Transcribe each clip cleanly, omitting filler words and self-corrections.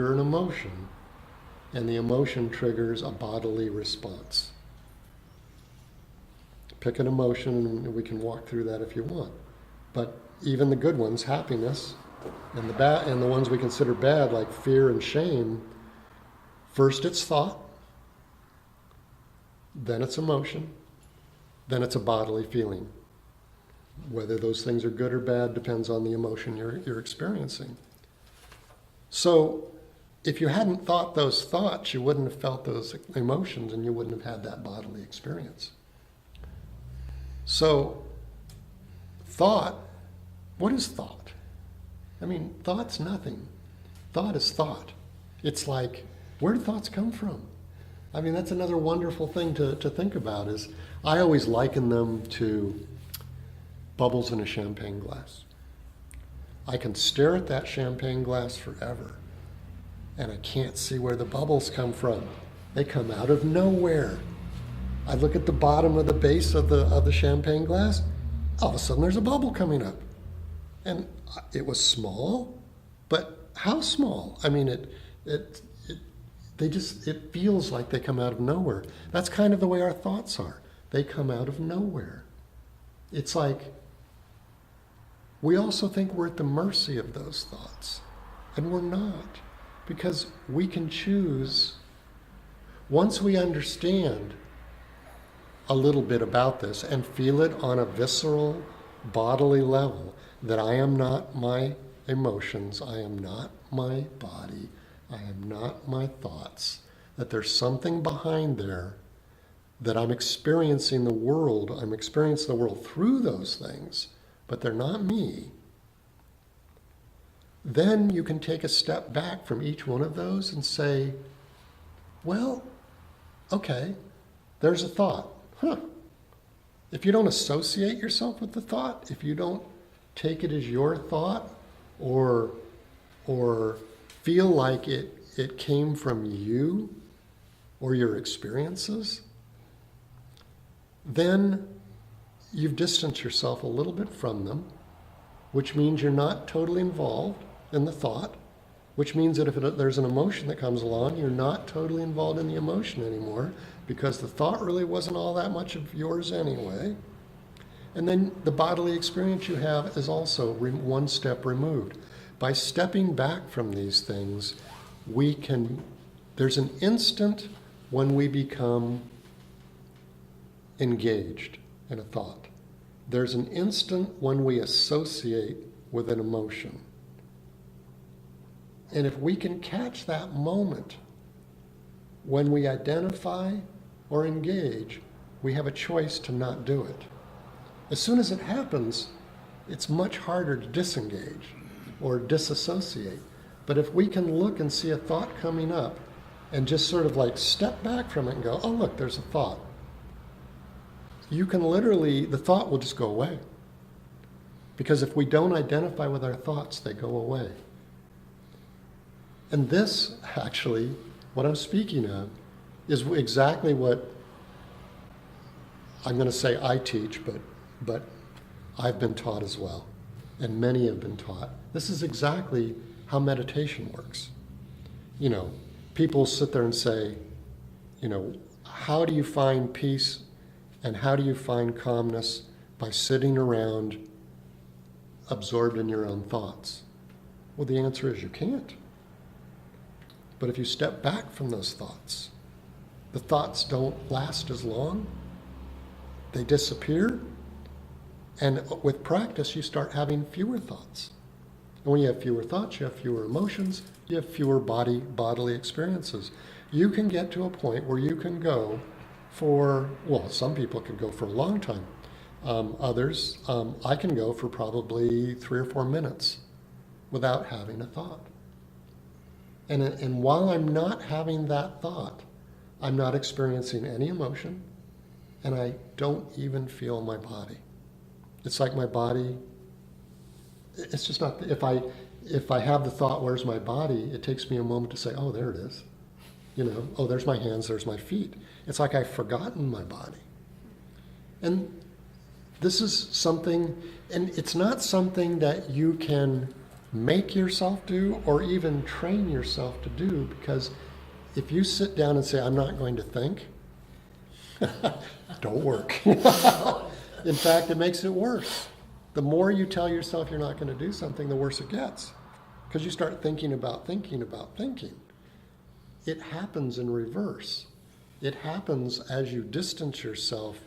an emotion, and the emotion triggers a bodily response. Pick an emotion, and we can walk through that if you want. But even the good ones, happiness, and the ones we consider bad, like fear and shame, first it's thought, then it's emotion, then it's a bodily feeling. Whether those things are good or bad depends on the emotion you're experiencing. So if you hadn't thought those thoughts, you wouldn't have felt those emotions, and you wouldn't have had that bodily experience. So thought, what is thought? I mean, thought's nothing. Thought is thought. It's like, where do thoughts come from? I mean, that's another wonderful thing to think about. Is I always liken them to bubbles in a champagne glass. I can stare at that champagne glass forever, and I can't see where the bubbles come from. They come out of nowhere. I look at the bottom of the base of the champagne glass, all of a sudden there's a bubble coming up. And it was small, but how small? I mean, it feels like they come out of nowhere. That's kind of the way our thoughts are. They come out of nowhere. It's like, we also think we're at the mercy of those thoughts, and we're not, because we can choose. Once we understand a little bit about this and feel it on a visceral, bodily level, that I am not my emotions, I am not my body, I am not my thoughts, that there's something behind there, that I'm experiencing the world through those things, but they're not me. Then you can take a step back from each one of those and say, well, okay, there's a thought. If you don't associate yourself with the thought, if you don't take it as your thought, or feel like it came from you or your experiences, then you've distanced yourself a little bit from them, which means you're not totally involved in the thought, which means that if there's an emotion that comes along, you're not totally involved in the emotion anymore, because the thought really wasn't all that much of yours anyway. And then the bodily experience you have is also one step removed. By stepping back from these things, there's an instant when we become engaged in a thought. There's an instant when we associate with an emotion. And if we can catch that moment when we identify or engage, we have a choice to not do it. As soon as it happens, it's much harder to disengage or disassociate. But if we can look and see a thought coming up and just sort of like step back from it and go, oh, look, there's a thought. You can literally, the thought will just go away. Because if we don't identify with our thoughts, they go away. And this, actually, what I'm speaking of, is exactly what I'm going to say I teach, but I've been taught as well, and many have been taught. This is exactly how meditation works. You know, people sit there and say, you know, how do you find peace and how do you find calmness? By sitting around absorbed in your own thoughts. Well, the answer is you can't. But if you step back from those thoughts, the thoughts don't last as long. They disappear. And with practice, you start having fewer thoughts. And when you have fewer thoughts, you have fewer emotions, you have fewer bodily experiences. You can get to a point where you can go some people can go for a long time. Others, I can go for probably 3 or 4 minutes without having a thought. And while I'm not having that thought, I'm not experiencing any emotion, and I don't even feel my body. It's like my body, it's just not, if I have the thought, where's my body, it takes me a moment to say, oh, there it is. You know, oh, there's my hands, there's my feet. It's like I've forgotten my body. And this is something, and it's not something that you can make yourself do or even train yourself to do, because if you sit down and say, I'm not going to think, don't work. In fact, it makes it worse. The more you tell yourself you're not going to do something, the worse it gets. Because you start thinking about thinking about thinking. It happens in reverse. It happens as you distance yourself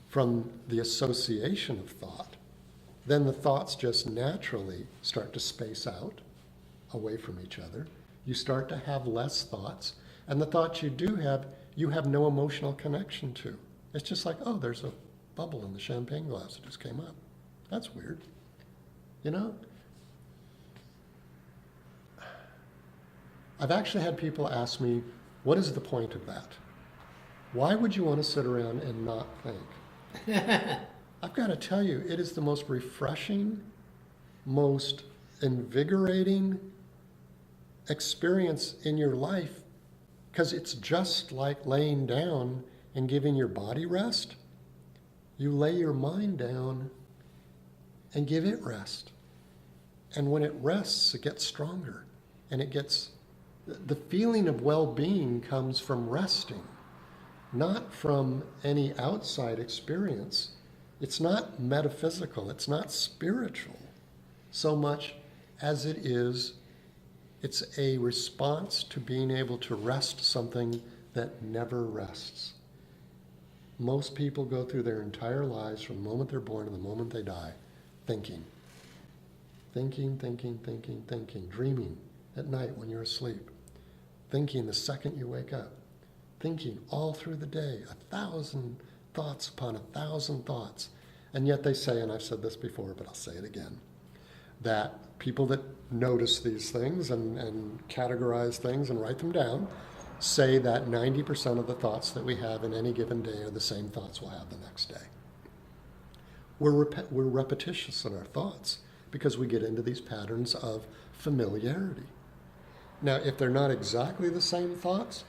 from the association of thought. Then the thoughts just naturally start to space out away from each other. You start to have less thoughts. And the thoughts you do have, you have no emotional connection to. It's just like, oh, there's a bubble in the champagne glass that just came up. That's weird. You know? I've actually had people ask me, what is the point of that? Why would you want to sit around and not think? I've got to tell you, it is the most refreshing, most invigorating experience in your life, because it's just like laying down and giving your body rest. You lay your mind down and give it rest. And when it rests, it gets stronger. And it gets, the feeling of well-being comes from resting, not from any outside experience. It's not metaphysical, it's not spiritual so much as it is, it's a response to being able to rest something that never rests. Most people go through their entire lives from the moment they're born to the moment they die, thinking. Thinking, thinking, thinking, thinking, dreaming at night when you're asleep, thinking the second you wake up, thinking all through the day, 1,000 thoughts upon 1,000 thoughts. And yet they say, and I've said this before, but I'll say it again, that people that notice these things and categorize things and write them down say that 90% of the thoughts that we have in any given day are the same thoughts we'll have the next day. We're repetitious in our thoughts because we get into these patterns of familiarity. Now, if they're not exactly the same thoughts,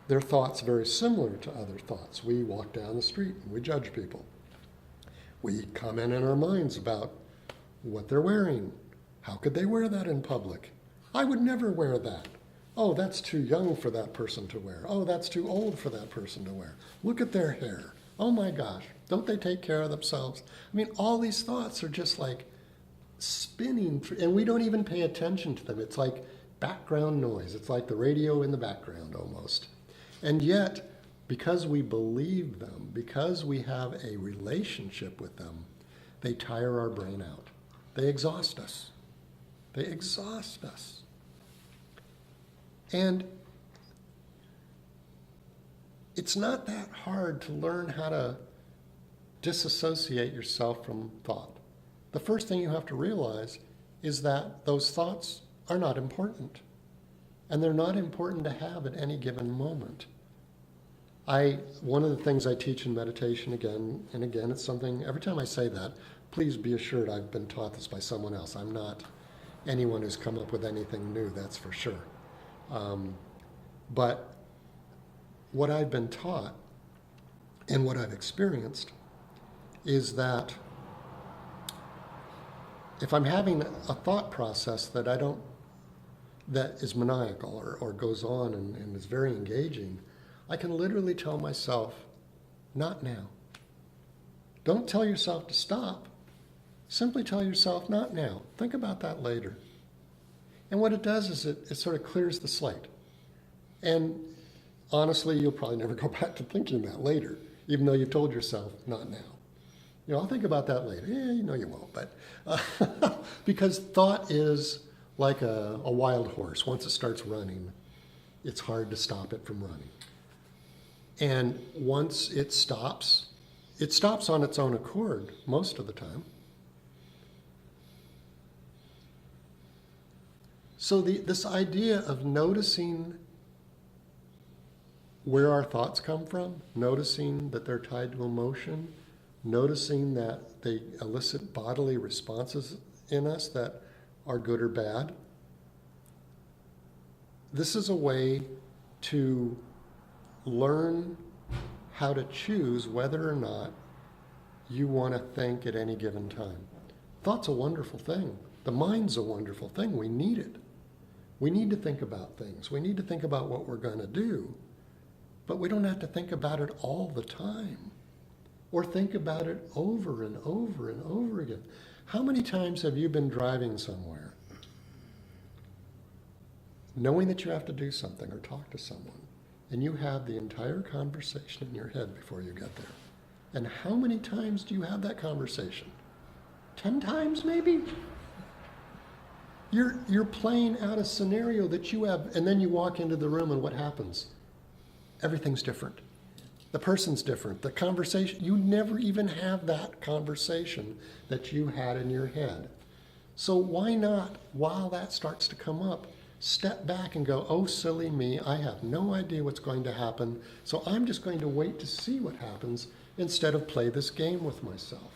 they're thoughts very similar to other thoughts. We walk down the street and we judge people. We comment in our minds about what they're wearing. How could they wear that in public? I would never wear that. Oh, that's too young for that person to wear. Oh, that's too old for that person to wear. Look at their hair. Oh my gosh, don't they take care of themselves? I mean, all these thoughts are just like spinning through, and we don't even pay attention to them. It's like background noise. It's like the radio in the background almost. And yet, because we believe them, because we have a relationship with them, they tire our brain out. They exhaust us. They exhaust us. And it's not that hard to learn how to disassociate yourself from thought. The first thing you have to realize is that those thoughts are not important. And they're not important to have at any given moment. One of the things I teach in meditation again and again, it's something, every time I say that, please be assured I've been taught this by someone else. I'm not anyone who's come up with anything new, that's for sure. But what I've been taught and what I've experienced is that if I'm having a thought process that that is maniacal or goes on and is very engaging, I can literally tell myself, not now. Don't tell yourself to stop. Simply tell yourself, not now. Think about that later. And what it does is it sort of clears the slate. And honestly, you'll probably never go back to thinking that later, even though you've told yourself, not now. You know, I'll think about that later. Yeah, you know you won't, but because thought is like a wild horse. Once it starts running, it's hard to stop it from running. And once it stops on its own accord most of the time. So this idea of noticing where our thoughts come from, noticing that they're tied to emotion, noticing that they elicit bodily responses in us that are good or bad, this is a way to learn how to choose whether or not you want to think at any given time. Thought's a wonderful thing. The mind's a wonderful thing. We need it. We need to think about things. We need to think about what we're going to do. But we don't have to think about it all the time. Or think about it over and over and over again. How many times have you been driving somewhere knowing that you have to do something or talk to someone, and you have the entire conversation in your head before you get there? And how many times do you have that conversation? 10 times maybe? You're playing out a scenario that you have, and then you walk into the room and what happens? Everything's different. The person's different. The conversation, you never even have that conversation that you had in your head. So why not, while that starts to come up, step back and go, oh, silly me, I have no idea what's going to happen, so I'm just going to wait to see what happens instead of play this game with myself.